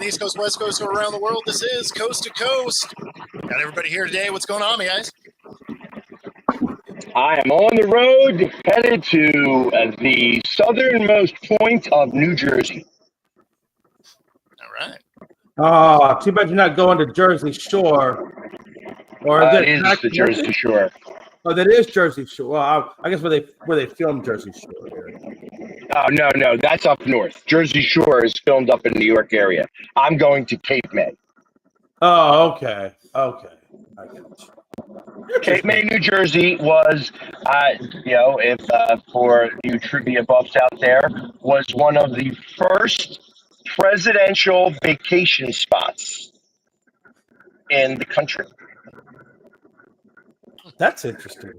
the East Coast, West Coast, or around the world. This is Coast to Coast. Got everybody here today. What's going on, guys? I am on the road headed to the southernmost point of New Jersey. All right. Oh, too bad you're not going to Jersey Shore. Or It is the Jersey Shore. Oh, that is Jersey Shore. Well, I guess where they filmed Jersey Shore here. Oh, no, that's up north. Jersey Shore is filmed up in the New York area. I'm going to Cape May. Oh, okay. I get you. Cape May, New Jersey was, if for you trivia buffs out there, was one of the first presidential vacation spots in the country. That's interesting.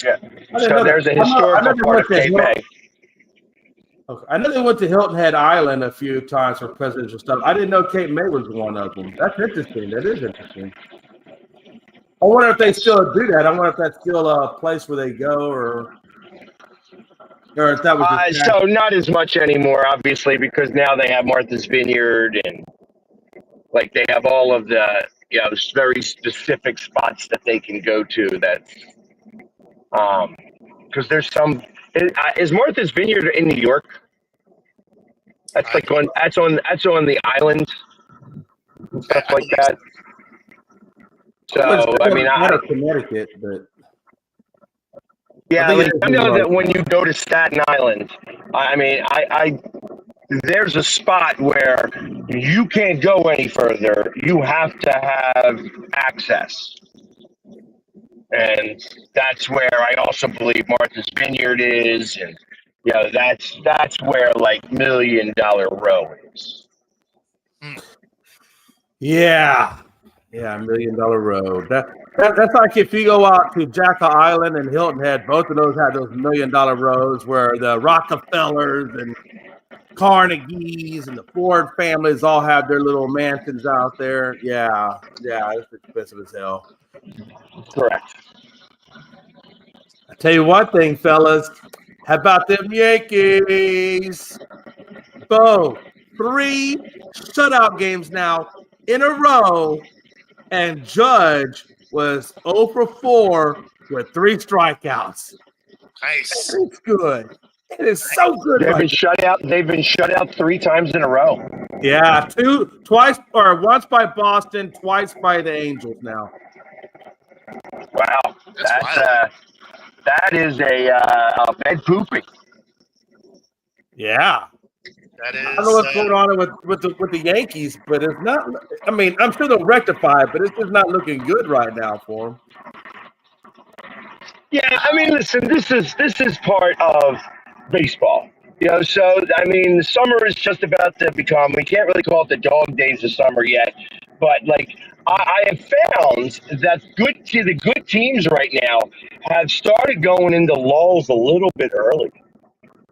Yeah. So there's a historical part of Cape May. Okay. I know they went to Hilton Head Island a few times for presidential stuff. I didn't know Cape May was one of them. That's interesting. That is interesting. I wonder if they still do that. I wonder if that's still a place where they go, or if that was just so not as much anymore, obviously, because now they have Martha's Vineyard and like they have all of the very specific spots that they can go to. That because there's some is Martha's Vineyard in New York? That's like that's on the island and stuff like that. So I mean, Connecticut, but yeah, I know that when you go to Staten Island, I mean, there's a spot where you can't go any further. You have to have access. And that's where I also believe Martha's Vineyard is. And, that's where like $1 Million Row is. Yeah, $1 Million Row. That's like if you go out to Jackal Island and Hilton Head, both of those had those $1 Million Rows where the Rockefellers and Carnegies and the Ford families all have their little mansions out there. Yeah, it's expensive as hell. Correct. I tell you one thing, fellas. How about them Yankees? Bo, 3 shutout games now in a row, and Judge was 0 for 4 with 3 strikeouts. Nice. It's good. It is so good. They've been shut out 3 times in a row. Yeah, once by Boston, twice by the Angels now. Wow, that is a bed pooping. Yeah, that is. I don't know what's going on with the Yankees, but it's not. I mean, I'm sure they'll rectify it, but it's just not looking good right now for them. Yeah, I mean, listen, this is part of baseball. So I mean, the summer is just about to become. We can't really call it the dog days of summer yet, but like I have found that the good teams right now have started going into lulls a little bit early.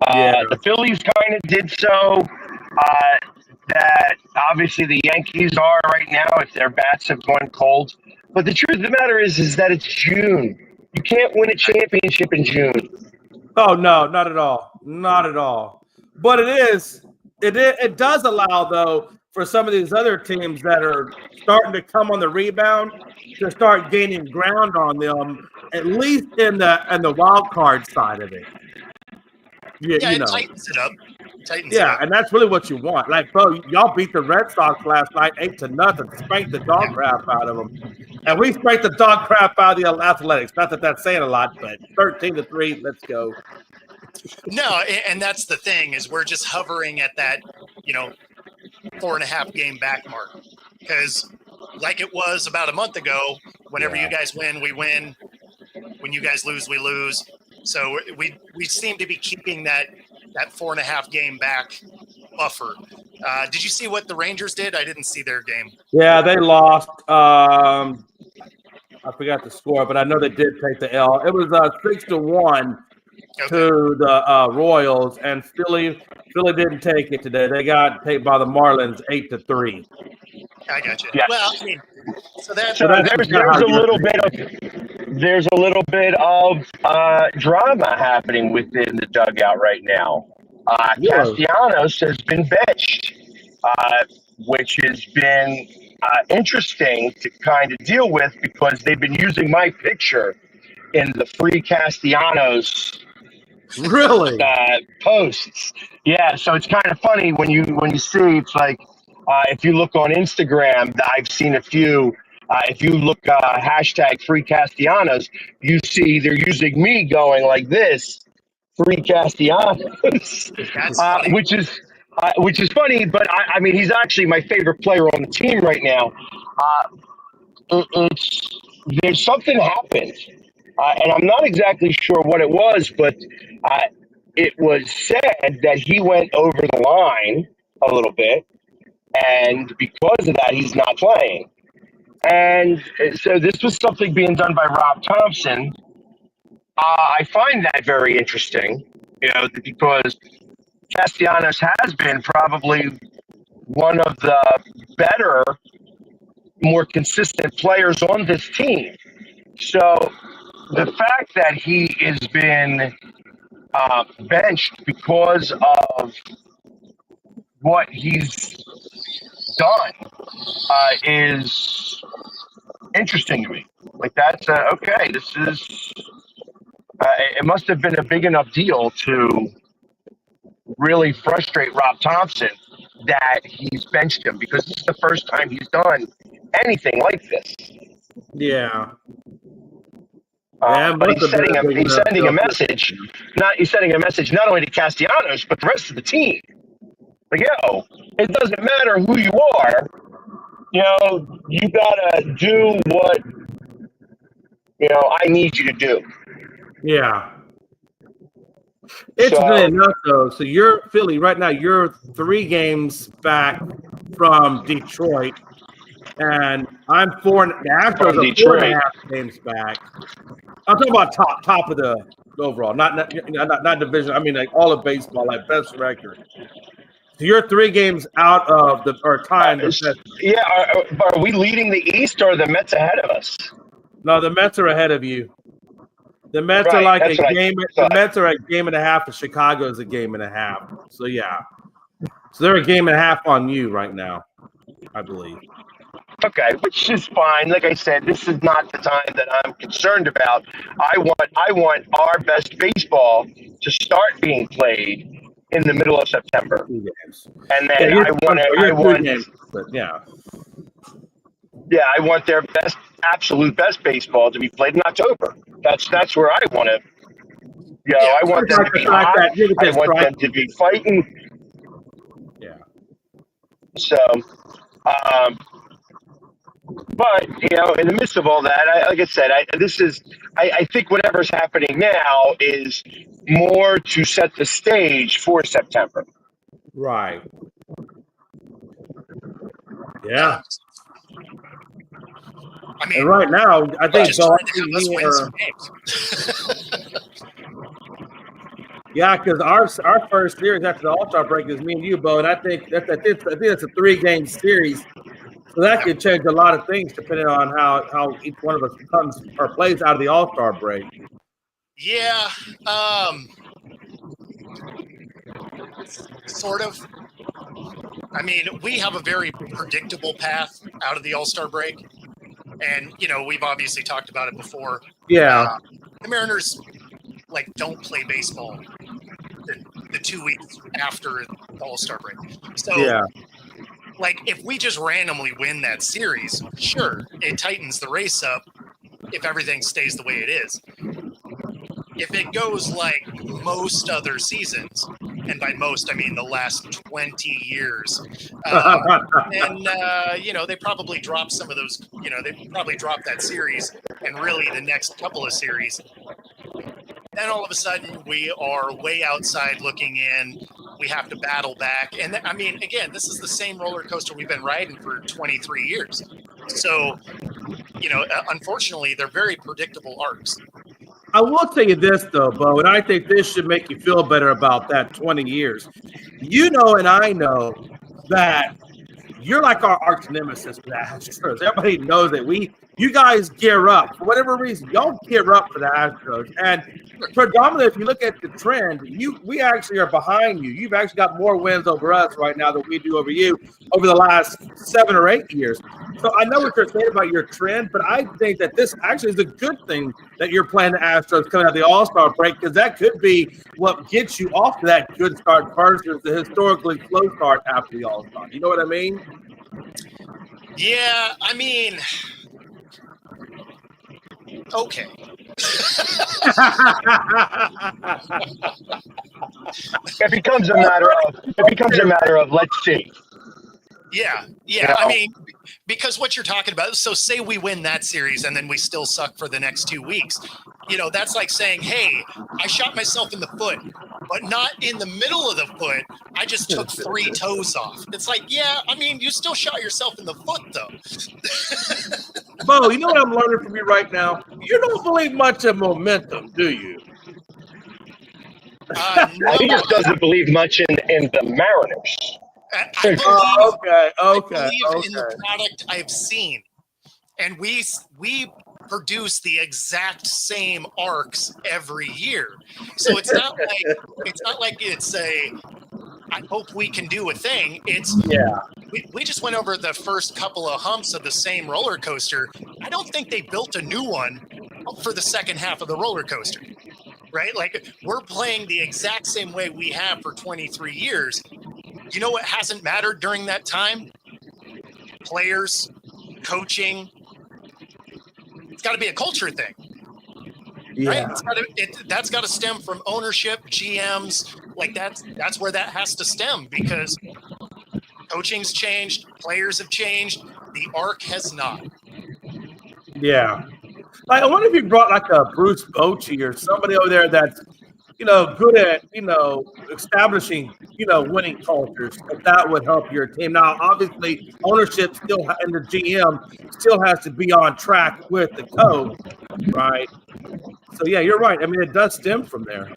The Phillies kind of did so. That obviously the Yankees are right now if their bats have gone cold. But the truth of the matter is that it's June. You can't win a championship in June. Oh no, not at all. But it does allow though for some of these other teams that are starting to come on the rebound to start gaining ground on them, at least in the wild card side of it. Yeah, it tightens it up. And that's really what you want. Like, bro, y'all beat the Red Sox last night 8-0, spanked the dog crap out of them, and we spanked the dog crap out of the Athletics. Not that that's saying a lot, but 13-3, let's go. No, and that's the thing is we're just hovering at that, 4.5 game back mark, because like it was about a month ago, whenever you guys win, we win. When you guys lose, we lose. So we seem to be keeping that 4.5 game back buffer. Did you see what the Rangers did? I didn't see their game. Yeah, they lost. I forgot the score, but I know they did take the L. It was 6-1 to the Royals, and Philly didn't take it today. They got taken by the Marlins 8-3. I got you. Yes. Well, I mean, there's a little bit of drama happening within the dugout right now. Castellanos has been benched. which has been interesting to kind of deal with because they've been using my picture in the free Castellanos Really? posts. Yeah, so it's kind of funny when you see it's like if you look on Instagram, I've seen a few. If you look hashtag free Castellanos, you see they're using me going like this, free Castellanos, That's funny. which is funny. But I mean, he's actually my favorite player on the team right now. It's there's something happened, and I'm not exactly sure what it was, but it was said that he went over the line a little bit, and because of that, he's not playing. And so this was something being done by Rob Thompson. I find that very interesting, because Castellanos has been probably one of the better, more consistent players on this team. So the fact that he has been benched because of what he's done is interesting to me. Like that's okay. This is it must have been a big enough deal to really frustrate Rob Thompson that he's benched him because this is the first time he's done anything like this. Yeah. But he's sending a message. He's sending a message not only to Castellanos but the rest of the team. Like, it doesn't matter who you are. You gotta do what I need you to do. Yeah. It's good enough though. So you're Philly right now. You're 3 games back from Detroit, and I'm the Astros are 4.5 games back. I'm talking about top of the overall, not division. I mean, like all of baseball, like best record. So you're 3 games out of tying the best. Yeah, are we leading the East or are the Mets ahead of us? No, the Mets are ahead of you. The Mets are like a game. The Mets are a game and a half. And Chicago is a game and a half. So yeah, so they're a game and a half on you right now, I believe. Okay, which is fine. Like I said, this is not the time that I'm concerned about. I want our best baseball to start being played in the middle of September, and then I want their absolute best baseball to be played in October. That's where I want to. I want them to be hot. I want them to be fighting. Yeah. So, but in the midst of all that, like I said, I think whatever's happening now is more to set the stage for September. Right. Yeah. I mean, and right now, I think yeah, because our first series after the All-Star break is me and you, Bo, and I think it's a 3-game series, so that could change a lot of things depending on how each one of us comes or plays out of the All-Star break. Yeah, sort of. I mean, we have a very predictable path out of the All-Star break. And, we've obviously talked about it before. Yeah. The Mariners, don't play baseball the 2 weeks after the All-Star break. So, if we just randomly win that series, sure, it tightens the race up if everything stays the way it is. If it goes like most other seasons, and by most I mean the last 20 years, and they probably drop some of those. They probably drop that series, and really the next couple of series. Then all of a sudden we are way outside looking in. We have to battle back, and I mean, again, this is the same roller coaster we've been riding for 23 years. So, unfortunately, they're very predictable arcs. I will tell you this, though, Bo, and I think this should make you feel better about that 20 years. And I know that you're like our arch nemesis with the Astros. Everybody knows that we you guys gear up for whatever reason. Y'all gear up for the Astros, and predominantly, if you look at the trend, we actually are behind you. You've actually got more wins over us right now than we do over you over the last 7 or 8 years. So I know what you're saying about your trend, but I think that this actually is a good thing that you're playing the Astros coming out of the All-Star break, because that could be what gets you off to that good start versus the historically slow start after the All-Star. You know what I mean? Yeah, I mean, okay. It becomes a matter of let's see. Yeah. You know? I mean, because what you're talking about, so say we win that series and then we still suck for the next 2 weeks. You know, that's like saying, hey, I shot myself in the foot, but not in the middle of the foot. I just took 3 toes off. It's like, yeah, I mean, you still shot yourself in the foot, though. Bo, you know what I'm learning from you right now? You don't believe much in momentum, do you? No, He just doesn't believe much in the Mariners. I believe in the product I've seen, and we produce the exact same arcs every year. So it's not like it's a I hope we can do a thing. It's we just went over the first couple of humps of the same roller coaster. I don't think they built a new one for the second half of the roller coaster. Right? Like, we're playing the exact same way we have for 23 years. You know what hasn't mattered during that time? Players, coaching. It's got to be a culture thing. Yeah. Right? That's got to stem from ownership, GMs. Like, that's where that has to stem, because coaching's changed, players have changed, the arc has not. Yeah. Like, I wonder if you brought like a Bruce Bochy or somebody over there that's, good at, establishing, winning cultures, if that would help your team. Now, obviously, ownership still and the GM still has to be on track with the coach, right? So, yeah, you're right. I mean, it does stem from there.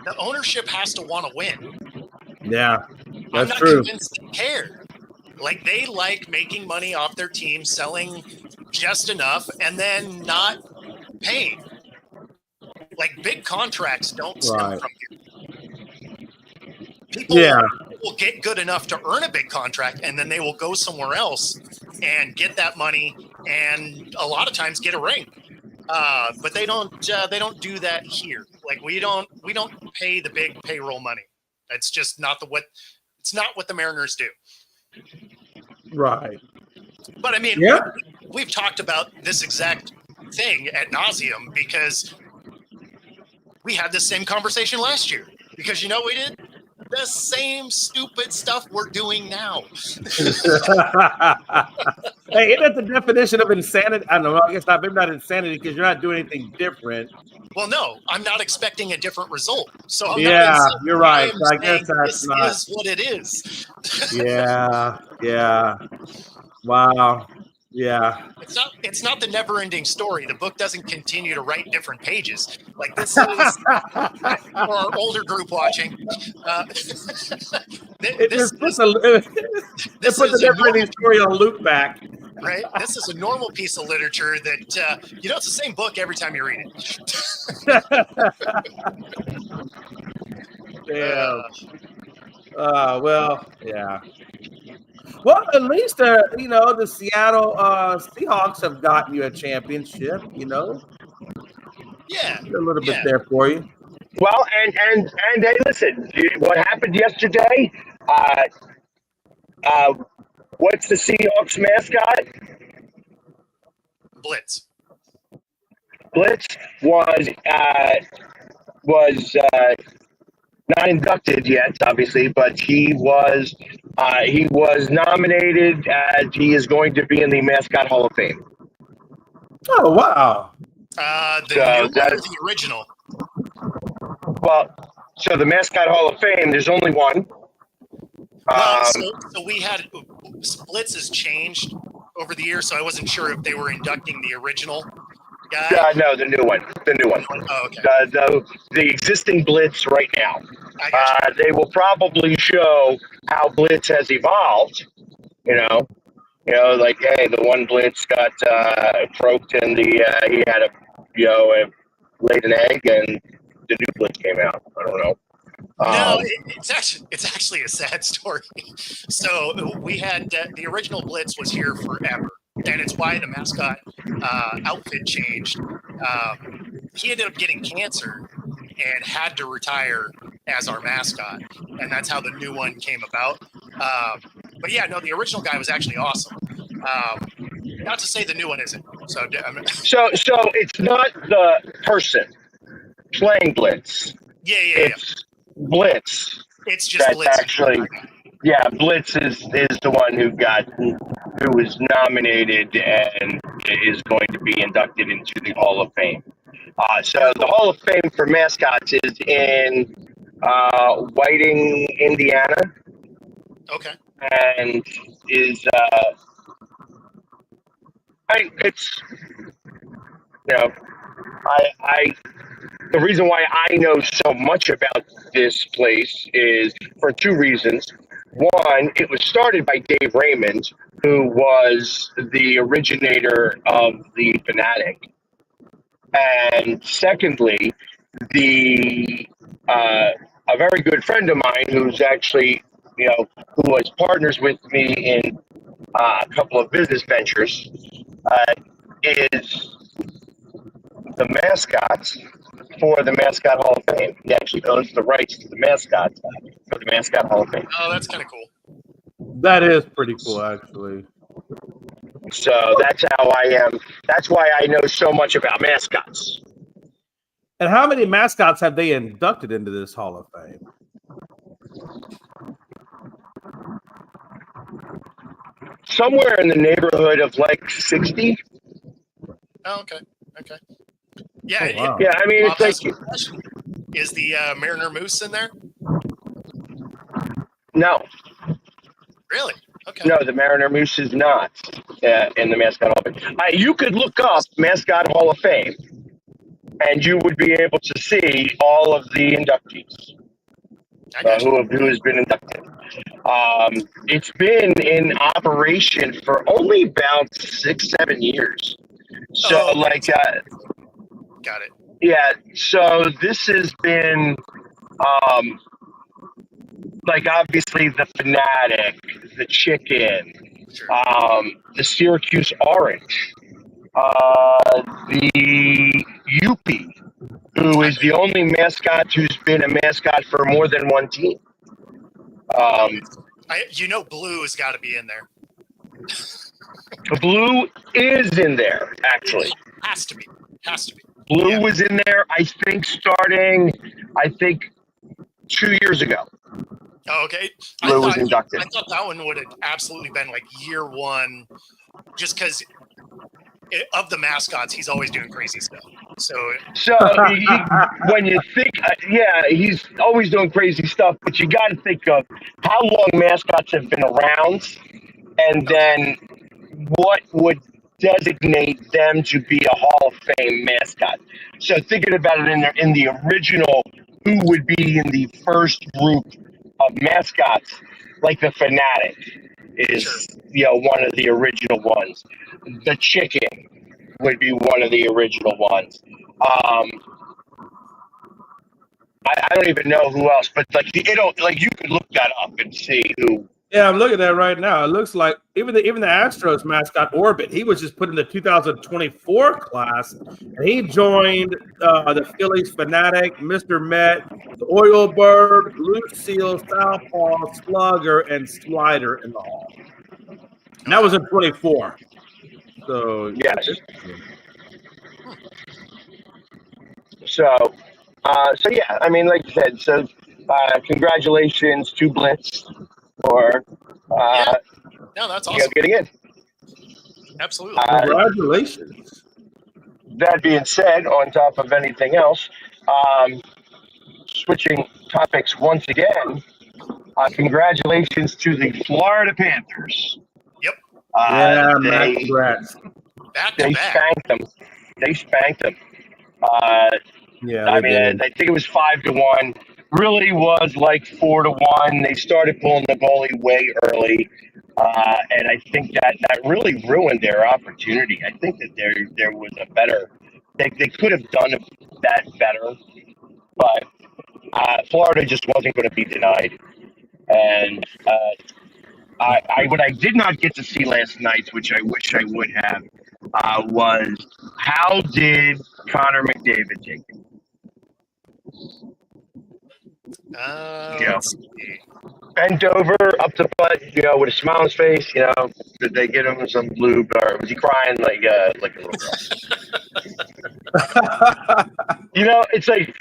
The ownership has to want to win. Yeah, I'm that's not true. convinced they care. Like, they like making money off their team, selling just enough, and then not paying. Like, big contracts don't stem from here. People will get good enough to earn a big contract, and then they will go somewhere else and get that money, and a lot of times get a ring. But they don't do that here. Like, we don't pay the big payroll money. It's just not what the Mariners do. Right. But I mean, we've talked about this exact thing ad nauseum, because we had the same conversation last year. Because you know we did the same stupid stuff we're doing now. Hey, isn't that the definition of insanity? I don't know. I guess maybe not insanity, because you're not doing anything different. Well, no, I'm not expecting a different result. So I'm you're right. I guess this is what it is. Yeah. Wow. Yeah. It's not the never-ending story. The book doesn't continue to write different pages. Like, this is for our older group watching. It puts the never-ending story on loop back. Right? This is a normal piece of literature that, it's the same book every time you read it. Damn. Well, yeah. Well, at least, the Seattle Seahawks have gotten you a championship, Yeah. A little bit there for you. Well, and hey, listen, what happened yesterday? What's the Seahawks mascot? Blitz. Blitz was not inducted yet, obviously, but he was nominated, and he is going to be in the Mascot Hall of Fame. Oh, wow. The original. Well, so the Mascot Hall of Fame, there's only one. So we had Blitz has changed over the years, so I wasn't sure if they were inducting the original guy. No, the new one. Oh, okay. The existing Blitz right now. I got you. They will probably show how Blitz has evolved, You know, like, hey, the one blitz got croaked, and he had laid an egg, and the new blitz came out. I don't know. No, it's actually a sad story. So we had the original Blitz was here forever, and it's why the mascot outfit changed. He ended up getting cancer and had to retire as our mascot, and that's how the new one came about. But yeah, no, the original guy was actually awesome. Not to say the new one isn't. So it's not the person playing blitz. Yeah. Blitz. It's just That's Blitz. actually, yeah, Blitz is the one who was nominated and is going to be inducted into the Hall of Fame. So the Hall of Fame for mascots is in Whiting, Indiana. Okay. And is it's I the reason why I know so much about this place is for two reasons. One, it was started by Dave Raymond, who was the originator of the Fanatic. And secondly, a very good friend of mine who's actually, who was partners with me in a couple of business ventures, is the mascot for the Mascot Hall of Fame. He actually owns the rights to the mascot for the Mascot Hall of Fame. Oh, that's kind of cool. That is pretty cool, actually. So that's how I am. That's why I know so much about mascots. And how many mascots have they inducted into this Hall of Fame? Somewhere in the neighborhood of like 60. Oh, okay. Yeah. Oh, wow. Yeah, I mean, it's like, is the Mariner Moose in there? No. Really? Okay. No, the Mariner Moose is not in the Mascot Hall of Fame. You could look up Mascot Hall of Fame, and you would be able to see all of the inductees who has been inducted. It's been in operation for only about 6-7 years. So, got it. Yeah. So this has been, obviously the Fanatic, the Chicken, Sure. the Syracuse Orange, the Yuppie, who is the only mascot who's been a mascot for more than one team. Blue has got to be in there. Blue is in there, actually. Has to be. Blue was in there, I think, starting 2 years ago. Oh, okay. Blue was inducted. I thought that one would have absolutely been like year one, just because of the mascots, he's always doing crazy stuff. So when you think, he's always doing crazy stuff, but you got to think of how long mascots have been around, and then what would designate them to be a Hall of Fame mascot. So thinking about it in the original, who would be in the first group of mascots, like the Fanatic is one of the original ones. The Chicken would be one of the original ones. I don't even know who else, but you could look that up and see who. Yeah, I'm looking at it right now. It looks like even the Astros mascot Orbit, he was just put in the 2024 class, and he joined the Phillies Fanatic, Mr. Met, the Oil Bird, Loose Seal, Southpaw, Slugger, and Slider in the Hall. And that was in 24. So yes. So yeah, I mean, like you said, so congratulations to Blitz for that's awesome. Getting in. Absolutely. Congratulations. That being said, on top of anything else, switching topics once again, congratulations to the Florida Panthers. Yep. Congrats. They spanked them. I think it was 5-1. really was like 4-1. They started pulling the goalie way early, and I think that really ruined their opportunity. I think that there was a better. They could have done that better, but Florida just wasn't going to be denied. And what I did not get to see last night, which I wish I would have, was how did Connor McDavid take it? Let's see. Bent over, up to butt, with a smile on his face. Did they get him some lube, or was he crying like a little girl? It's like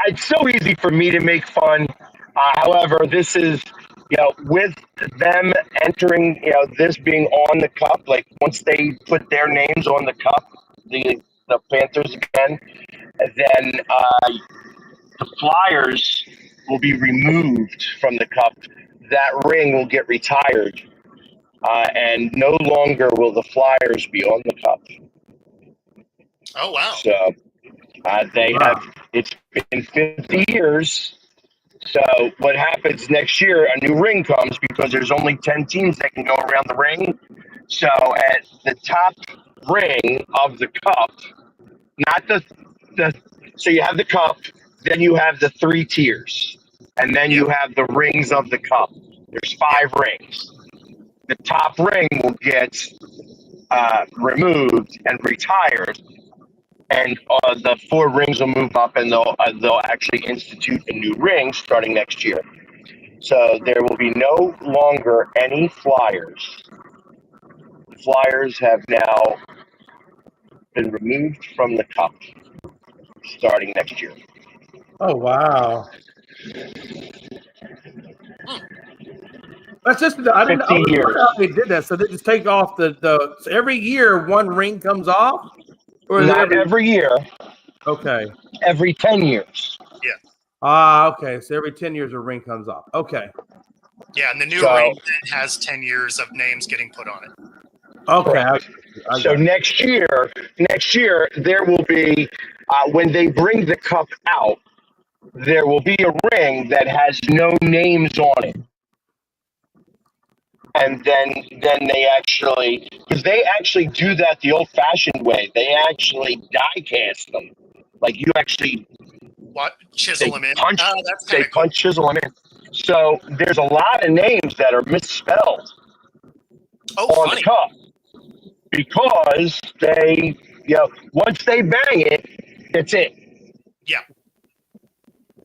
it's so easy for me to make fun. However, this is, with them entering, this being on the cup. Like once they put their names on the cup, the Panthers again, then the Flyers will be removed from the cup. That ring will get retired, and no longer will the Flyers be on the cup. Oh, wow. So they have. It's been 50 years. So what happens next year? A new ring comes because there's only 10 teams that can go around the ring. So at the top ring of the cup, not the so you have the cup, then you have the 3 tiers, and then you have the rings of the cup. There's 5 rings. The top ring will get removed and retired, and the 4 rings will move up, and they'll actually institute a new ring starting next year. So there will be no longer any Flyers. The Flyers have now been removed from the cup starting next year. Oh, wow. That's just, I didn't know how they did that. So they just take off so every year one ring comes off? Or Not every year. Okay. Every 10 years. Yeah. Okay. So every 10 years a ring comes off. Okay. Yeah, and the new ring has 10 years of names getting put on it. Okay. So next year there will be, when they bring the cup out, there will be a ring that has no names on it. And then they actually, because they actually do that the old-fashioned way. They actually die cast them. Like you actually chisel them in. They punch chisel them in. So there's a lot of names that are misspelled on the cup because they, once they bang it, it's it. Yeah.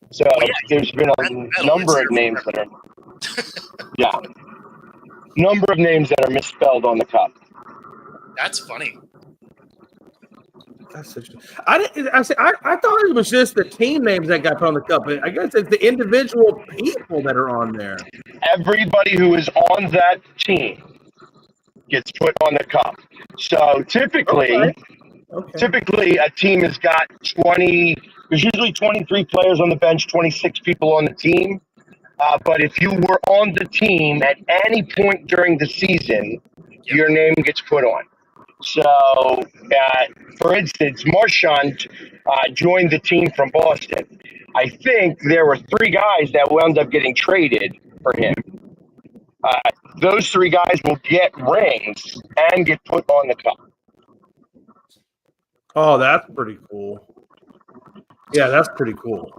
So there's been a number of names that are, number of names that are misspelled on the cup. That's funny. That's interesting. I thought it was just the team names that got put on the cup. I guess it's the individual people that are on there. Everybody who is on that team gets put on the cup. So typically a team has got 20. There's usually 23 players on the bench, 26 people on the team. But if you were on the team at any point during the season, your name gets put on. So, for instance, Marchand joined the team from Boston. I think there were 3 guys that wound up getting traded for him. Those 3 guys will get rings and get put on the cup. Oh, that's pretty cool. Yeah, that's pretty cool.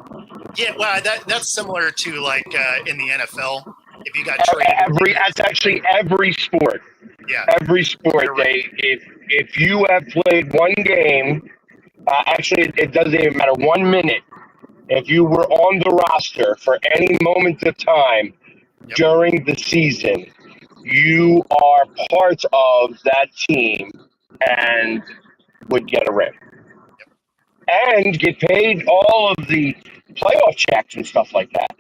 Yeah, well, that's similar to like in the NFL. If you got traded, that's actually every sport. Yeah, every sport. If you have played one game, actually it doesn't even matter, 1 minute. If you were on the roster for any moment of time during the season, you are part of that team and would get a ring. And get paid all of the playoff checks and stuff like that.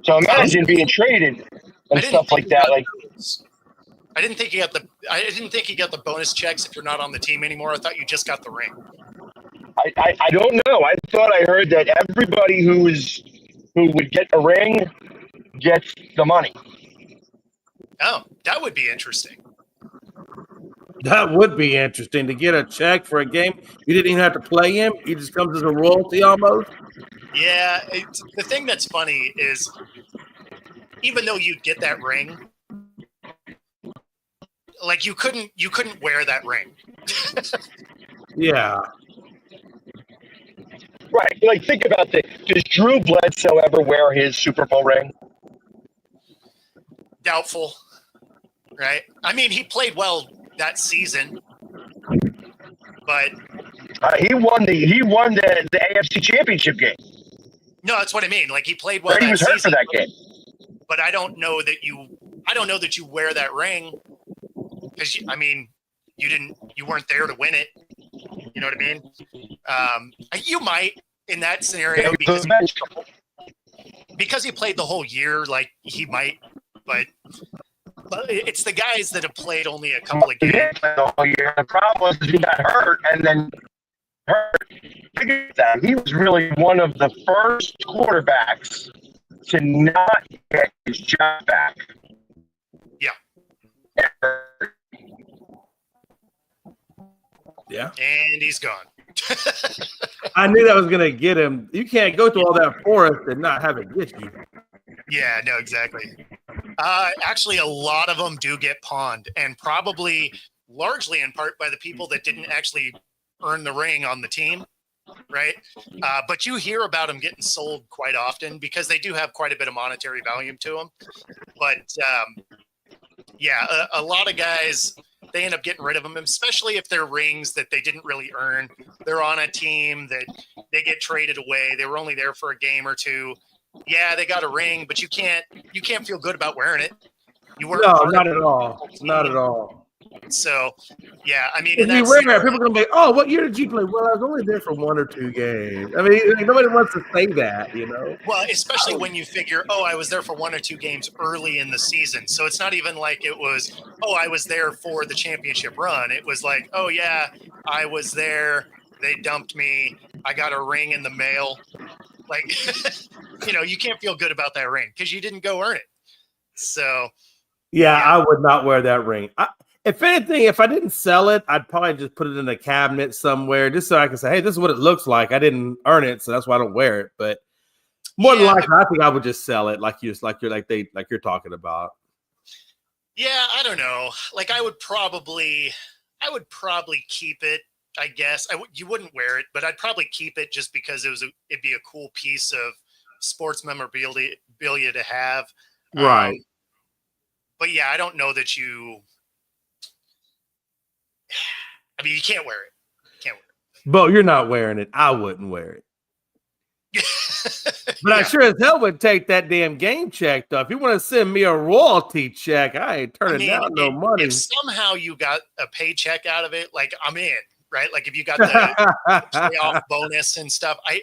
So imagine being traded and stuff like that. I didn't think you got the bonus checks if you're not on the team anymore. I thought you just got the ring. I don't know. I thought I heard that everybody who would get a ring gets the money. Oh, that would be interesting. That would be interesting to get a check for a game. You didn't even have to play him. He just comes as a royalty almost. Yeah, the thing that's funny is, even though you'd get that ring, like you couldn't wear that ring. Yeah. Right. Like, think about this. Does Drew Bledsoe ever wear his Super Bowl ring? Doubtful, right? I mean, he played well that season, but He won the AFC Championship game. no, that's what I mean. Like, he played well. Right? He was hurt for season, that game. but I don't know that you wear that ring because I mean, you weren't there to win it. You know what I mean? You might in that scenario because he played the whole year. Like, he might, but it's the guys that have played only a couple of games. The whole year. The problem was he got hurt and then hurt. He was really one of the first quarterbacks to not get his job back. Yeah. Yeah. And he's gone. I knew that was going to get him. You can't go through all that forest and not have it get you. Yeah, no, exactly. Actually, a lot of them do get pawned, and probably largely in part by the people that didn't actually earn the ring on the team, right? But you hear about them getting sold quite often because they do have quite a bit of monetary value to them. But yeah, a lot of guys, they end up getting rid of them, especially if they're rings that they didn't really earn. They're on a team that they get traded away. They were only there for a game or two. Yeah, they got a ring, but you can't feel good about wearing it. You weren't. No, not at all. Not at all. So, yeah, I mean, If you wear it, people are going to be, oh, what year did you play? Well, I was only there for 1 or 2 games. I mean, nobody wants to say that, you know? Well, especially when you figure, oh, I was there for 1 or 2 games early in the season. So it's not even like it was, oh, I was there for the championship run. It was like, oh, yeah, I was there. They dumped me. I got a ring in the mail. Like, you know, you can't feel good about that ring because you didn't go earn it. So, yeah, I would not wear that ring. If anything, if I didn't sell it, I'd probably just put it in a cabinet somewhere just so I can say, hey, this is what it looks like. I didn't earn it, so that's why I don't wear it. But more than likely, I think I would just sell it like you're talking about. Yeah, I don't know. Like, I would probably keep it. I guess you wouldn't wear it, but I'd probably keep it just because it'd be a cool piece of sports memorabilia to have. Right. But yeah, I don't know that you. I mean, you can't wear it. Bo, you're not wearing it. I wouldn't wear it. But I sure as hell would take that damn game check, though. If you want to send me a royalty check, I ain't turning down no money. If somehow you got a paycheck out of it, like, I'm in, right? Like, if you got the playoff bonus and stuff, I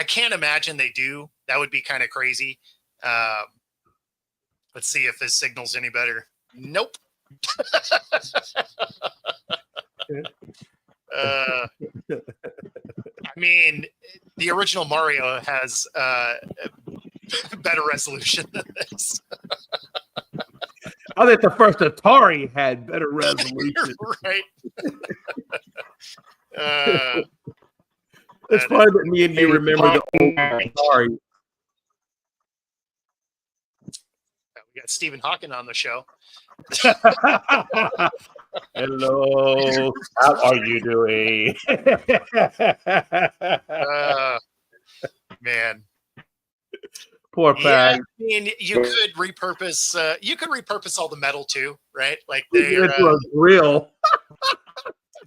can't imagine they do. That would be kind of crazy. Let's see if this signal's any better. Nope. I mean, the original Mario has better resolution than this. I think the first Atari had better resolution. Right. It's funny that me and you remember the old Atari. We got Stephen Hawking on the show. Hello, how are you doing? Man, poor Pat. I mean, you could repurpose all the metal too, right? Like, they're a grill.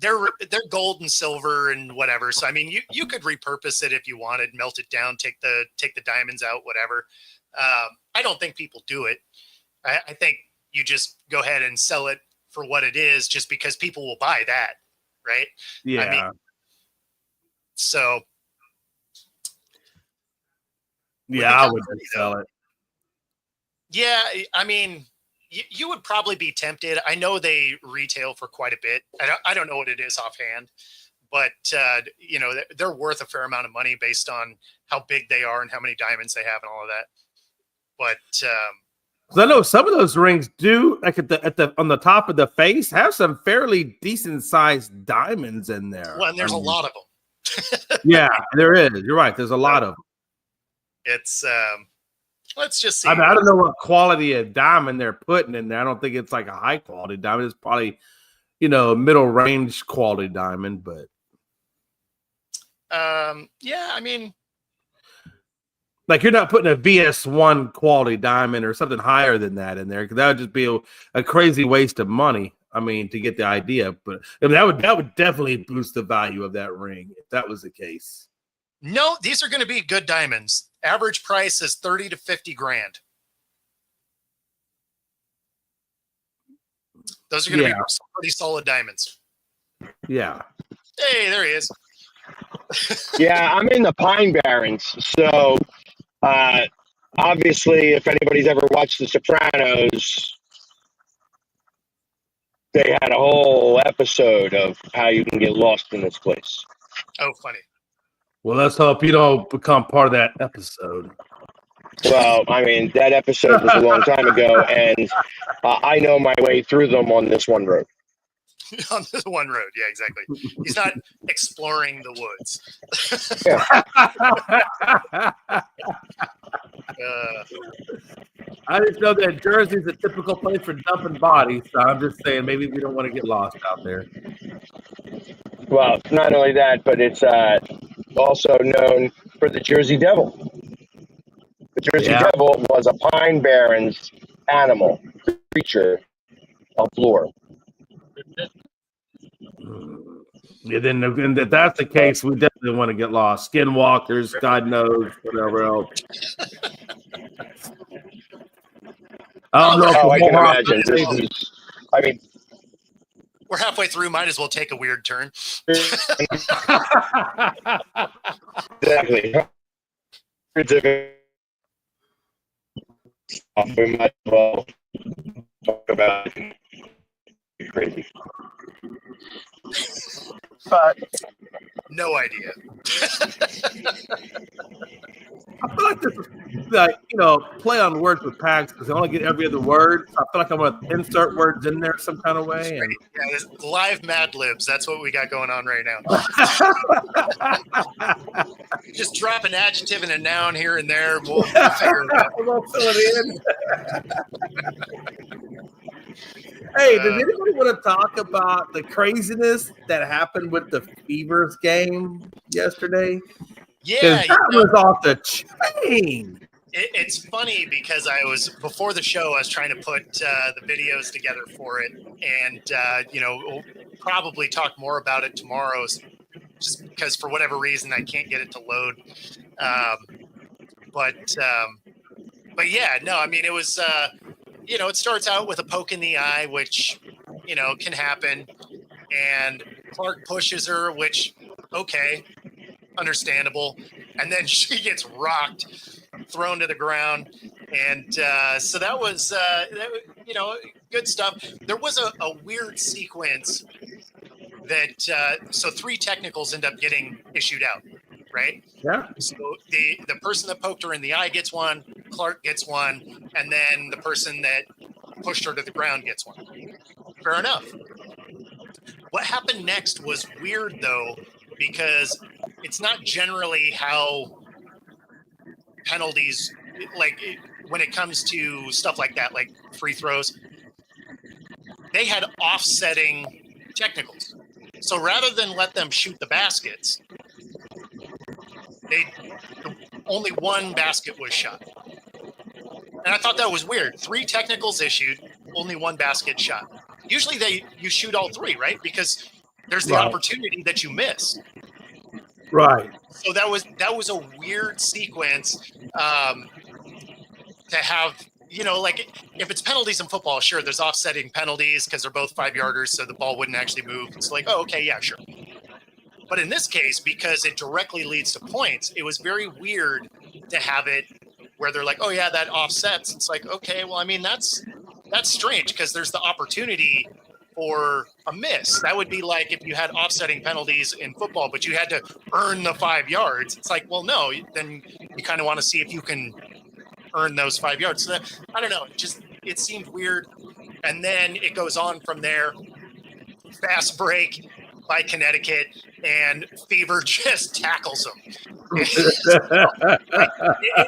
they're gold and silver and whatever. So I mean, you could repurpose it if you wanted, melt it down, take the diamonds out, whatever. I don't think people do it. I think you just go ahead and sell it for what it is, just because people will buy that, right? Yeah. I mean, so. Yeah, I would sell it. Yeah, I mean, you would probably be tempted. I know they retail for quite a bit. I don't know what it is offhand, but you know, they're worth a fair amount of money based on how big they are and how many diamonds they have and all of that. But I know some of those rings do, like on the top of the face, have some fairly decent sized diamonds in there. Well, and there's a lot of them. Yeah, there is. You're right. There's a lot of them. It's let's just see. I mean, I don't know what quality of diamond they're putting in there. I don't think it's like a high quality diamond. It's probably, middle range quality diamond, but yeah, I mean, like you're not putting a VS1 quality diamond or something higher than that in there, because that would just be a crazy waste of money. I mean, to get the idea, but I mean, that would definitely boost the value of that ring if that was the case. no, these are going to be good diamonds. Average price is 30 to 50 grand. Those are going to be some pretty solid diamonds. Yeah. Hey, there he is. Yeah, I'm in the Pine Barrens, so obviously, if anybody's ever watched The Sopranos, they had a whole episode of how you can get lost in this place. Oh, funny. Well, let's hope you don't become part of that episode. Well, I mean, that episode was a long time ago, and I know my way through them on this one road. On this one road, yeah, exactly. He's not exploring the woods. I just know that Jersey's a typical place for dumping bodies, so I'm just saying maybe we don't want to get lost out there. Well, not only that, but it's also known for the Jersey Devil. The Jersey Devil was a Pine Barrens animal, creature of lore. Yeah, then if that's the case, we definitely want to get lost. Skinwalkers, God knows, whatever else. I don't know. I can imagine. I mean, we're halfway through. Might as well take a weird turn. Exactly. We might as well talk about it. Crazy. But no idea. I feel like this is like, play on words with packs because they only get every other word. So I feel like I'm going to insert words in there some kind of way. And... Yeah, live Mad Libs. That's what we got going on right now. Just drop an adjective and a noun here and there. We'll figure it out. We'll fill it in. Hey, does anybody want to talk about the craziness that happened with the Fevers game yesterday? Yeah, that was off the chain. It's funny because before the show, I was trying to put the videos together for it, and we'll probably talk more about it tomorrow, just because for whatever reason I can't get it to load. But yeah, no, I mean it was. It starts out with a poke in the eye, which, can happen. And Clark pushes her, which, okay, understandable. And then she gets rocked, thrown to the ground. And so that was, good stuff. There was a weird sequence that, so 3 technicals end up getting issued out, right? Yeah. So the person that poked her in the eye gets one, Clark gets one, and then the person that pushed her to the ground gets one. Fair enough. What happened next was weird, though, because it's not generally how penalties, like when it comes to stuff like that, like free throws, they had offsetting technicals. So rather than let them shoot the baskets, only one basket was shot. And I thought that was weird. 3 technicals issued, only 1 basket shot. Usually you shoot all 3, right? Because there's the opportunity that you miss. Right. So that was a weird sequence to have, like if it's penalties in football, sure, there's offsetting penalties because they're both 5-yarders, so the ball wouldn't actually move. It's like, oh, okay, yeah, sure. But in this case, because it directly leads to points, it was very weird to have it where they're like, oh yeah, that offsets. It's like, okay, well, I mean, that's strange because there's the opportunity for a miss. That would be like if you had offsetting penalties in football, but you had to earn the 5 yards. It's like, well, no, then you kind of want to see if you can earn those 5 yards. So that, I don't know, it seemed weird. And then it goes on from there. Fast break by Connecticut, and Fever just tackles him. It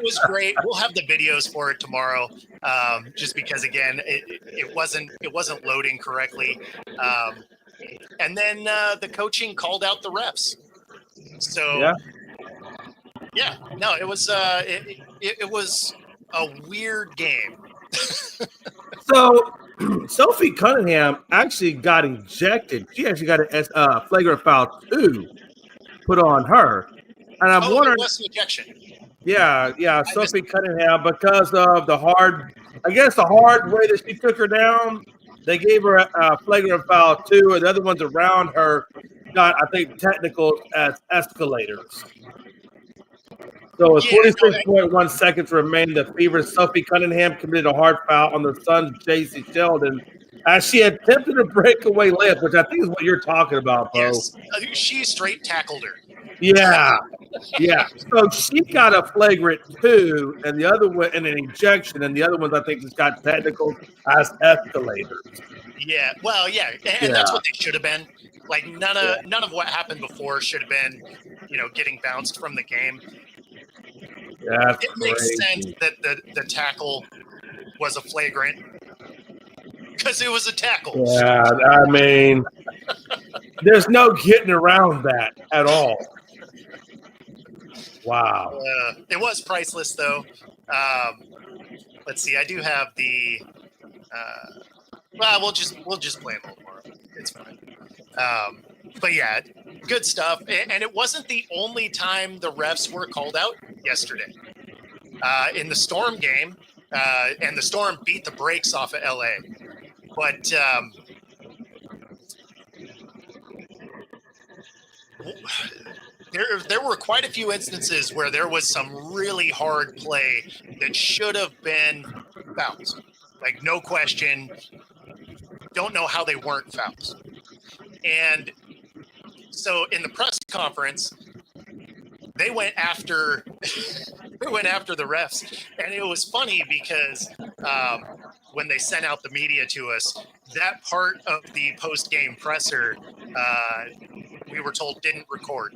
was great. We'll have the videos for it tomorrow, just because again, it wasn't loading correctly, and then the coaching called out the refs. So yeah, no, it was it was a weird game. So Sophie Cunningham actually got ejected. She actually got a flagrant foul 2 put on her, and I'm wondering. There was an ejection. Yeah, Sophie Cunningham, because of the hard way that she took her down, they gave her a flagrant foul 2, and the other ones around her got, I think, technicals as escalators. So with 46.1 seconds remaining, the Fever Sophie Cunningham committed a hard foul on the Suns' J.C. Sheldon as she attempted a breakaway layup, which I think is what you're talking about, Bo. Yes, she straight tackled her. Yeah. So she got a flagrant 2, and the other one, and an ejection, and the other ones I think just got technical as escalators. Yeah, well, and that's what they should have been. Like none of what happened before should have been, getting bounced from the game. That's it makes sense that the tackle was a flagrant because it was a tackle. Yeah, I mean, there's no getting around that at all. Wow. It was priceless, though. Let's see. I do have the. Well, we'll just play them tomorrow. It's fine. But yeah, good stuff. And it wasn't the only time the refs were called out yesterday. In the Storm game, and the Storm beat the brakes off of LA. But there were quite a few instances where there was some really hard play that should have been fouls. Like, no question. Don't know how they weren't fouls. And so in the press conference, they went after the refs, and it was funny because when they sent out the media to us, that part of the post-game presser, we were told didn't record,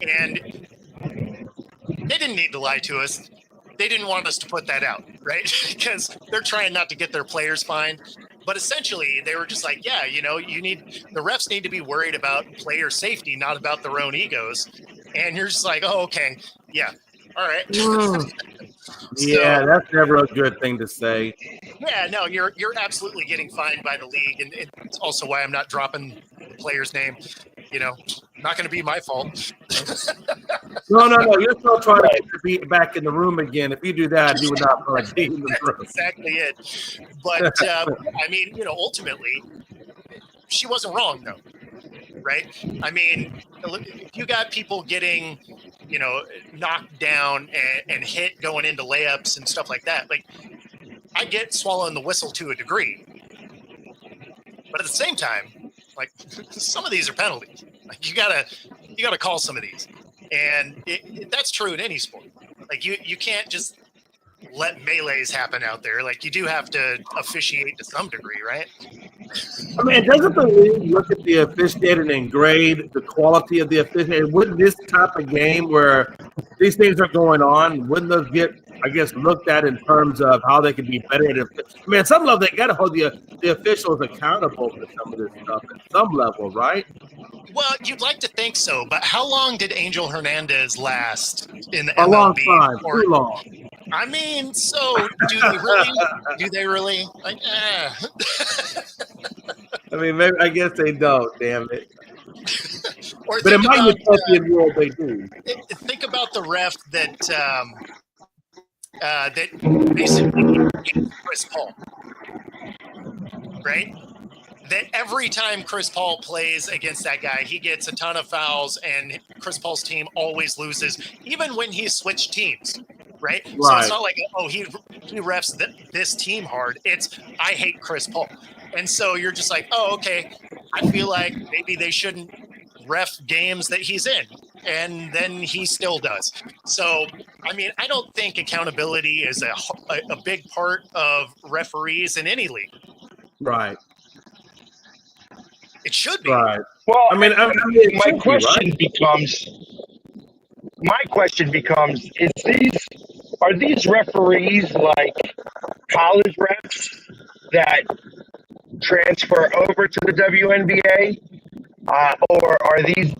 and they didn't need to lie to us. They didn't want us to put that out, right? Because they're trying not to get their players fined. But essentially, they were just like, yeah, the refs need to be worried about player safety, not about their own egos. And you're just like, oh, okay, yeah, all right. Yeah, that's never a good thing to say. Yeah, no, you're absolutely getting fined by the league, and it's also why I'm not dropping the player's name. Not going to be my fault. No, you're still trying to get the beat back in the room again. If you do that, you would not put beat in the room. That's exactly it. But I mean, ultimately, she wasn't wrong, though, right? I mean, if you got people getting, knocked down and hit going into layups and stuff like that, like, I get swallowing the whistle to a degree, but at the same time, like, some of these are penalties. Like, you gotta call some of these, and that's true in any sport. Like, you can't just let melees happen out there. Like, you do have to officiate to some degree, right? I mean, doesn't the league look at the officiating and grade the quality of the officiating? Wouldn't this type of game where these things are going on, wouldn't those get, I guess, looked at in terms of how they can be better at it? I mean, at some level, they got to hold the officials accountable for some of this stuff at some level, right? Well, you'd like to think so, but how long did Angel Hernandez last in the MLB? A long time, too long. I mean, so do they really? Like, I mean, maybe, I guess they don't, damn it. But in my utopian world, they do. Think about the ref that basically hit Chris Paul, right? That every time Chris Paul plays against that guy, he gets a ton of fouls, and Chris Paul's team always loses, even when he switched teams, right? So it's not like, oh, he refs this team hard. It's, I hate Chris Paul. And so you're just like, oh, okay, I feel like maybe they shouldn't ref games that he's in. And then he still does. So, I mean, I don't think accountability is a big part of referees in any league. Right. It should be. Right. Well, I mean, my question becomes, my question becomes: are these referees like college refs that transfer over to the WNBA, or are these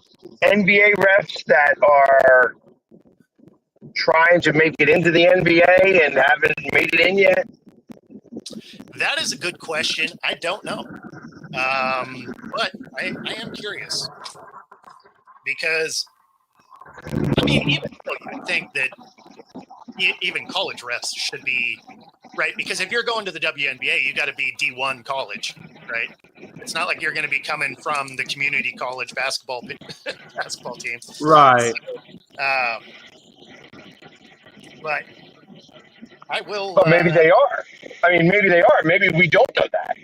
NBA refs that are trying to make it into the NBA and haven't made it in yet? That is a good question. I don't know. But I am curious because, I mean, even though you think that even college refs should be, right? Because if you're going to the WNBA, you got to be D1 college, right? It's not like you're going to be coming from the community college basketball team. Right. So, but I will. But maybe they are. I mean, maybe they are. Maybe we don't know that.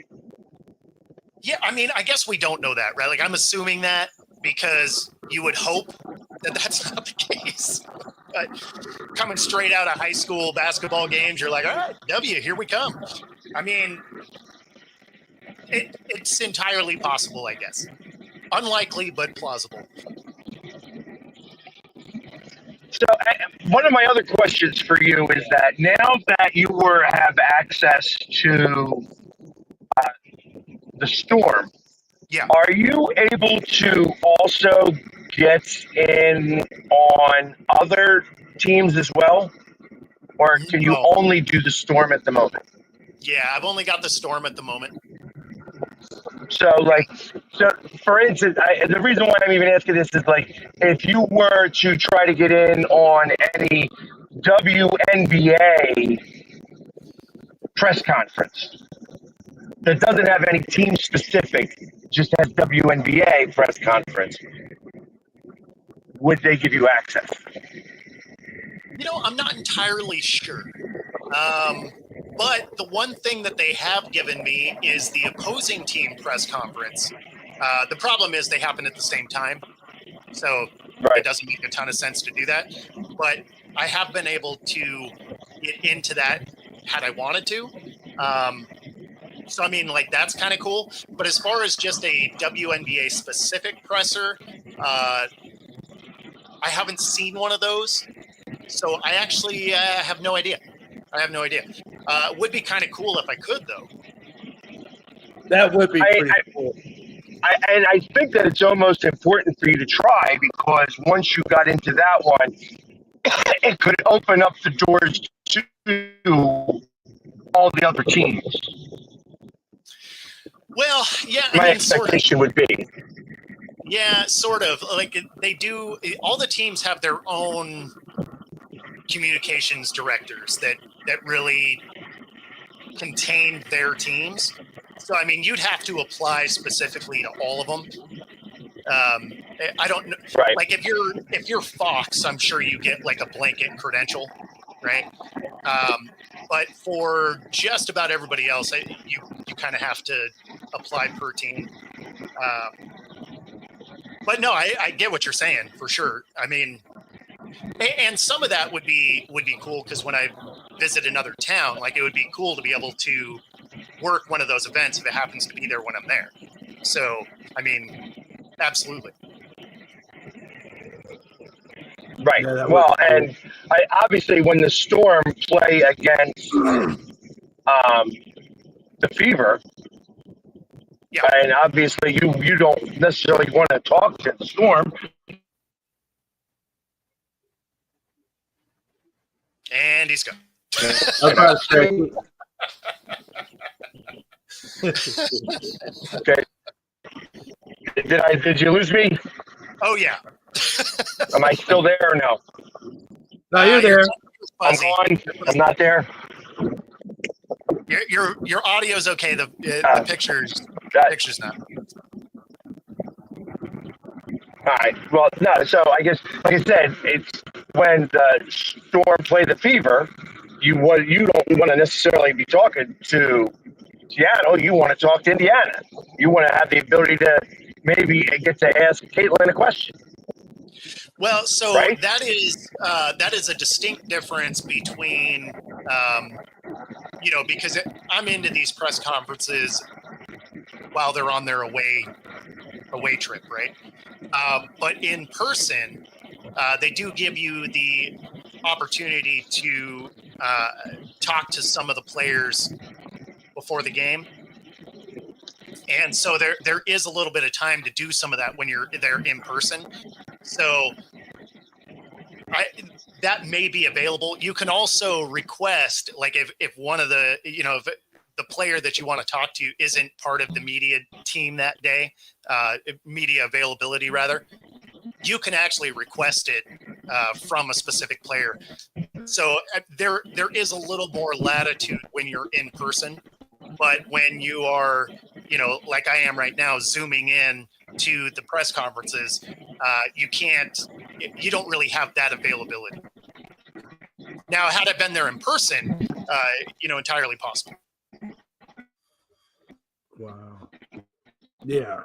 Yeah, I mean, I guess we don't know that, right? Like, I'm assuming that because you would hope that that's not the case. But coming straight out of high school basketball games, you're like, all right, W, here we come. I mean, it's entirely possible, I guess. Unlikely, but plausible. So one of my other questions for you is that now that you have access to the Storm, Yeah. are you able to also get in on other teams as well? Or can you No. only do the Storm at the moment? Yeah, I've only got the Storm at the moment. So, for instance, the reason why I'm even asking this is like, if you were to try to get in on any WNBA press conference that doesn't have any team specific, just has WNBA press conference, would they give you access? You know, I'm not entirely sure. But the one thing that they have given me is the opposing team press conference. The problem is they happen at the same time. So Right. it doesn't make a ton of sense to do that. But I have been able to get into that had I wanted to. So, I mean, like, that's kind of cool. But as far as just a WNBA specific presser, I haven't seen one of those. So I actually have no idea. I have no idea. It would be kind of cool if I could, though. That would be pretty cool. I think that it's almost important for you to try, because once you got into that one, it could open up the doors to all the other teams. Well, yeah, My expectation would be. Yeah, sort of. Like, they do. All the teams have their own communications directors that really contain their teams. So, I mean, you'd have to apply specifically to all of them. I don't know. Right. Like, if you're Fox, I'm sure you get like a blanket credential, right? But for just about everybody else, you kind of have to apply per team. But no, I get what you're saying for sure. I mean, and some of that would be cool, because when I visit another town, like, it would be cool to be able to work one of those events if it happens to be there when I'm there. So, I mean, absolutely. Right. Yeah, well, and obviously when the Storm play against the Fever, Yeah. and obviously you don't necessarily want to talk to the Storm. And he's gone. Okay. Did you lose me? Oh yeah. Am I still there or no? No, you're there. I'm on. I'm not there. Your audio's okay. The picture's not. All right. Well, no. So I guess, like I said, it's when the Storm play the Fever, you don't want to necessarily be talking to Seattle. You want to talk to Indiana. You want to have the ability to maybe get to ask Caitlin a question. Well, so right? that is a distinct difference between, because I'm into these press conferences while they're on their away trip, right? But in person, they do give you the opportunity to talk to some of the players before the game. And so there is a little bit of time to do some of that when you're there in person. So that may be available. You can also request, like if one of the, if the player that you want to talk to isn't part of the media team that day, media availability rather, you can actually request it from a specific player. So there is a little more latitude when you're in person, but when you are, like I am right now, zooming in to the press conferences, you don't really have that availability. Now, had I been there in person, entirely possible. Wow. Yeah.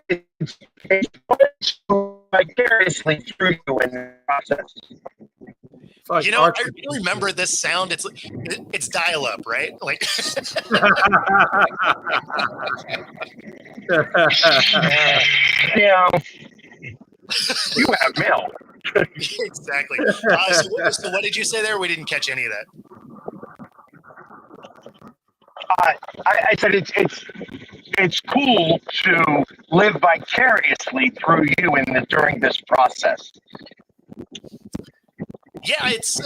It's vicariously through you in the process. Like I remember this sound. It's dial-up, right? Like, you have mail. Exactly. So what did you say there? We didn't catch any of that. I said it's cool to live vicariously through you during this process. Yeah, it's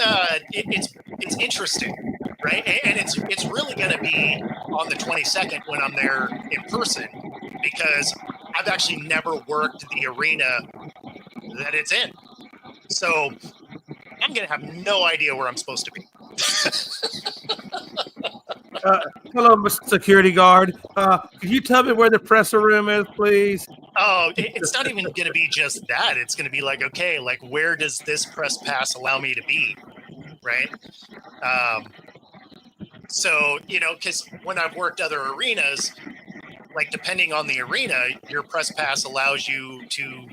interesting, right? And it's really going to be on the 22nd when I'm there in person, because I've actually never worked the arena that it's in. So I'm going to have no idea where I'm supposed to be. Hello, Mr. Security Guard. Could you tell me where the presser room is, please? Oh, it's not even going to be just that. It's going to be like, okay, like, where does this press pass allow me to be, right? So, because when I've worked other arenas, like, depending on the arena, your press pass allows you to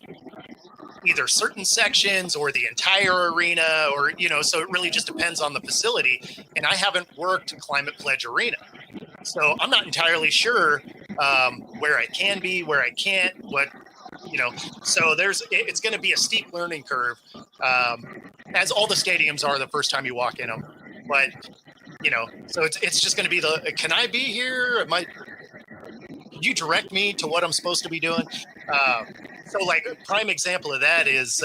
either certain sections or the entire arena, or, so it really just depends on the facility. And I haven't worked Climate Pledge Arena, so I'm not entirely sure where I can be, where I can't, so it's going to be a steep learning curve, as all the stadiums are the first time you walk in them. But, so it's just going to be can I be here? Could you direct me to what I'm supposed to be doing? So, like, a prime example of that is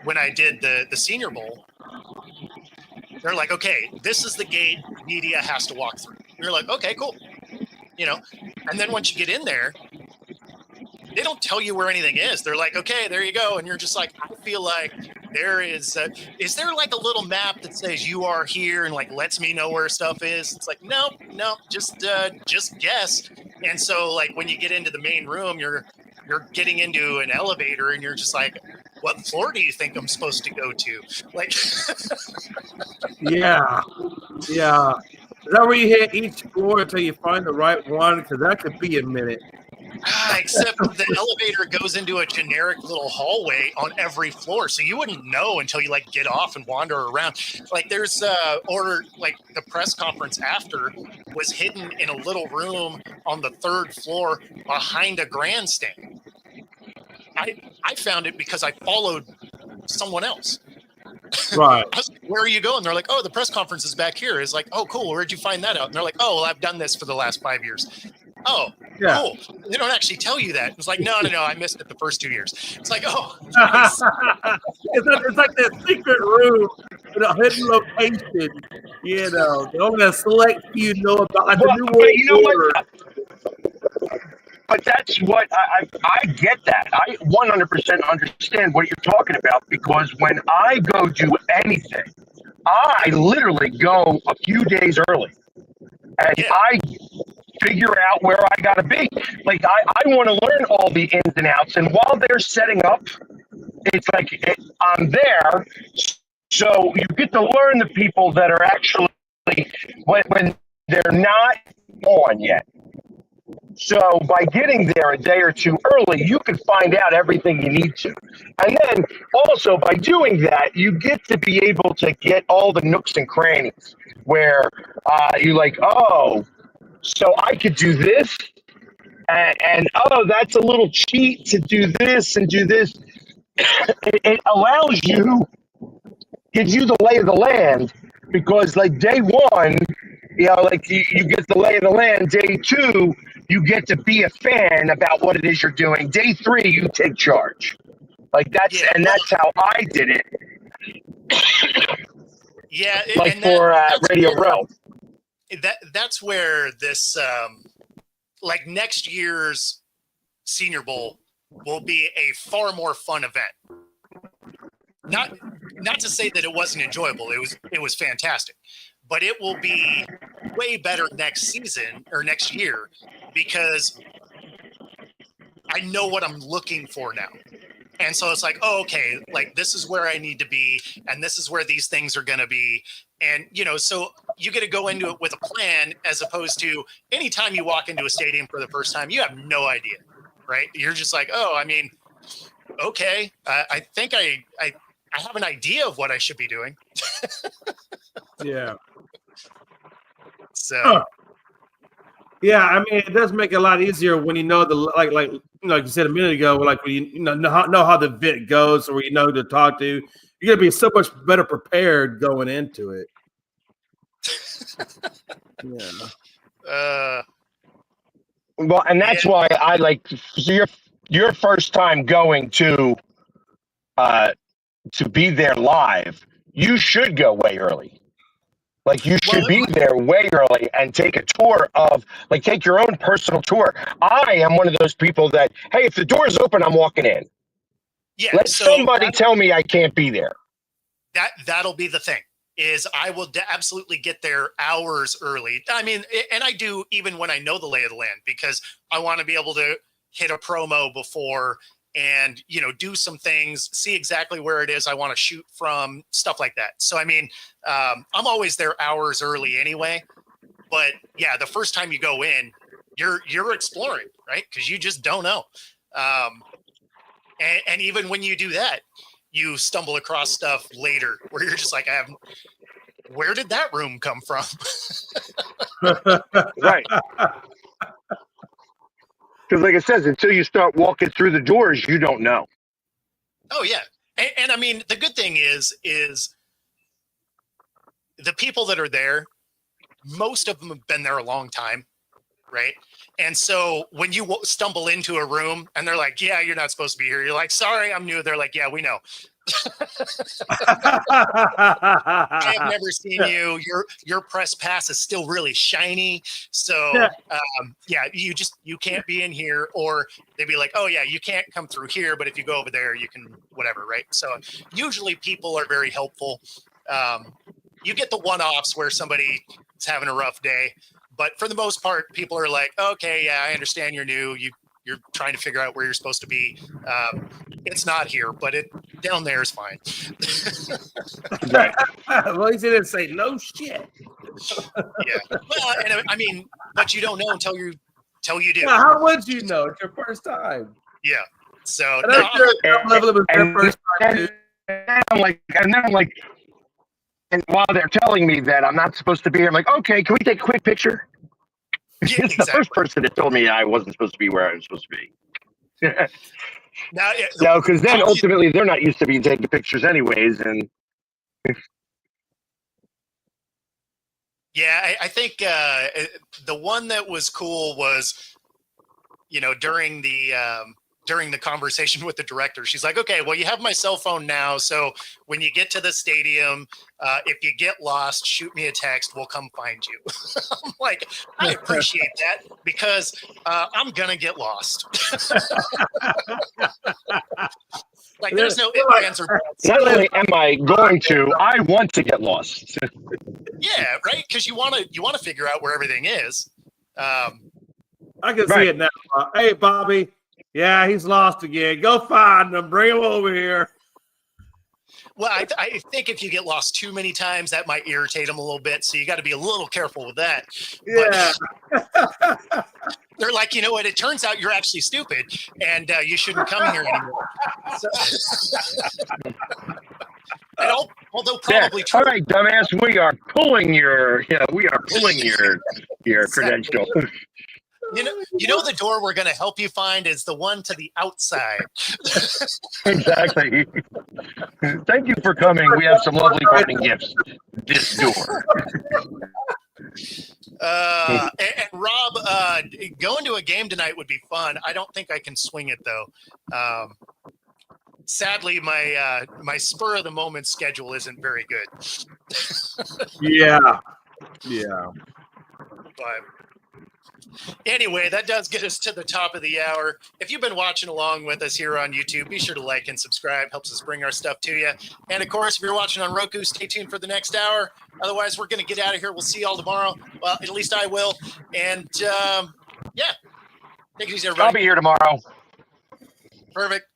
when I did the Senior Bowl. They're like, okay, this is the gate media has to walk through. You're like, okay, cool. And then once you get in there, they don't tell you where anything is. They're like, okay, there you go. And you're just like, I feel like there is there like a little map that says you are here and like lets me know where stuff is? It's like, no, just guess. And so, like, when you get into the main room, you're getting into an elevator and you're just like, what floor do you think I'm supposed to go to? Like, Yeah. Is that where you hit each floor until you find the right one? Because that could be a minute. Except the elevator goes into a generic little hallway on every floor, so you wouldn't know until you like get off and wander around. Like, there's like the press conference after was hidden in a little room on the 3rd floor behind a grandstand. I found it because I followed someone else. Right. I was like, where are you going? They're like, oh, the press conference is back here. It's like, oh, cool. Where'd you find that out? And they're like, oh, well, I've done this for the last 5 years. Oh, Yeah. cool. They don't actually tell you that. It's like, no, I missed it the first 2 years. It's like, oh, nice. It's like that secret room in a hidden location. Only a select few know about. Like, Well, the new but world you know order. what? But that's what I get that. I 100% understand what you're talking about, because when I go do anything, I literally go a few days early and Yeah. I figure out where I got to be. Like, I want to learn all the ins and outs. And while they're setting up, it's like I'm there. So you get to learn the people that are actually when they're not on yet. So by getting there a day or two early, you can find out everything you need to. And then also by doing that, you get to be able to get all the nooks and crannies where you're like, oh, so I could do this. And oh, that's a little cheat to do this and do this. It allows you, gives you the lay of the land, because like day one, like you get the lay of the land. Day two, you get to be a fan about what it is you're doing. Day three, you take charge. Like that's Yeah, and that's how I did it. Yeah, Like and for that's Radio where, Row. that's where this like next year's Senior Bowl will be a far more fun event. Not to say that it wasn't enjoyable. It was fantastic, but it will be way better next season or next year because I know what I'm looking for now. And so it's like, oh, okay, like this is where I need to be, and this is where these things are going to be. And, so you get to go into it with a plan as opposed to anytime you walk into a stadium for the first time, you have no idea, right? You're just like, oh, I mean, okay, I think I have an idea of what I should be doing. Yeah. So. Huh. Yeah, I mean, it does make it a lot easier when you know like you said a minute ago, like when you know how the event goes, or you know who to talk to. You're gonna be so much better prepared going into it. Yeah. Well, and that's why I like your first time going to be there live. You should go way early. Like you should be there way early and take a tour of, like, take your own personal tour. I am one of those people that, hey, if the door's open, I'm walking in. Yeah. Let somebody tell me I can't be there. That'll be the thing. Is I will absolutely get there hours early. I mean, and I do even when I know the lay of the land, because I want to be able to hit a promo before and, do some things, see exactly where it is I want to shoot from, stuff like that. So, I mean, I'm always there hours early anyway. But yeah, the first time you go in, you're exploring, right? Because you just don't know. And even when you do that, you stumble across stuff later where you're just like, where did that room come from? Right. Because like it says, until you start walking through the doors, you don't know. Oh, yeah. And I mean, the good thing is the people that are there, most of them have been there a long time, right? And so when you stumble into a room and they're like, yeah, you're not supposed to be here. You're like, sorry, I'm new. They're like, yeah, we know. I have never seen you. Your press pass is still really shiny. So you can't be in here. Or they'd be like, oh yeah, you can't come through here, but if you go over there, you can whatever, right? So usually people are very helpful. You get the one-offs where somebody is having a rough day, but for the most part, people are like, okay, yeah, I understand you're new. You're trying to figure out where you're supposed to be. It's not here, but down there is fine. Right. Well, he didn't say no shit. Yeah. Well, and I mean, but you don't know until you do. Yeah, how would you know? It's your first time. Yeah. So and then I'm like, and while they're telling me that I'm not supposed to be here, I'm like, okay, can we take a quick picture? Yeah, It's the first person that told me I wasn't supposed to be where I was supposed to be. No, because then ultimately they're not used to being taking pictures anyways. And yeah, I think the one that was cool was, during the conversation with the director, she's like, okay, well, you have my cell phone now. So when you get to the stadium, if you get lost, shoot me a text. We'll come find you. I'm like, I appreciate that because I'm going to get lost. Like there's no ifs, ands, or buts. Not only am I going to, I want to get lost. Yeah, right? Because you want to figure out where everything is. I can see it now. Hey, Bobby. Yeah, he's lost again. Go find him. Bring him over here. Well, I think if you get lost too many times, that might irritate him a little bit. So you got to be a little careful with that. Yeah. They're like, you know what? It turns out you're actually stupid, and you shouldn't come here anymore. So, and although probably true. All right, dumbass, we are pulling your credential. You know the door we're going to help you find is the one to the outside. Exactly. Thank you for coming. We have some lovely parting gifts. This door. And Rob, going to a game tonight would be fun. I don't think I can swing it though. Sadly, my spur of the moment schedule isn't very good. Yeah. But anyway, that does get us to the top of the hour. If you've been watching along with us here on YouTube, be sure to like and subscribe. Helps us bring our stuff to you. And of course, if you're watching on Roku, stay tuned for the next hour. Otherwise, we're going to get out of here. We'll see you all tomorrow. Well, at least I will. And yeah, take it easy, everybody. I'll be here tomorrow. Perfect.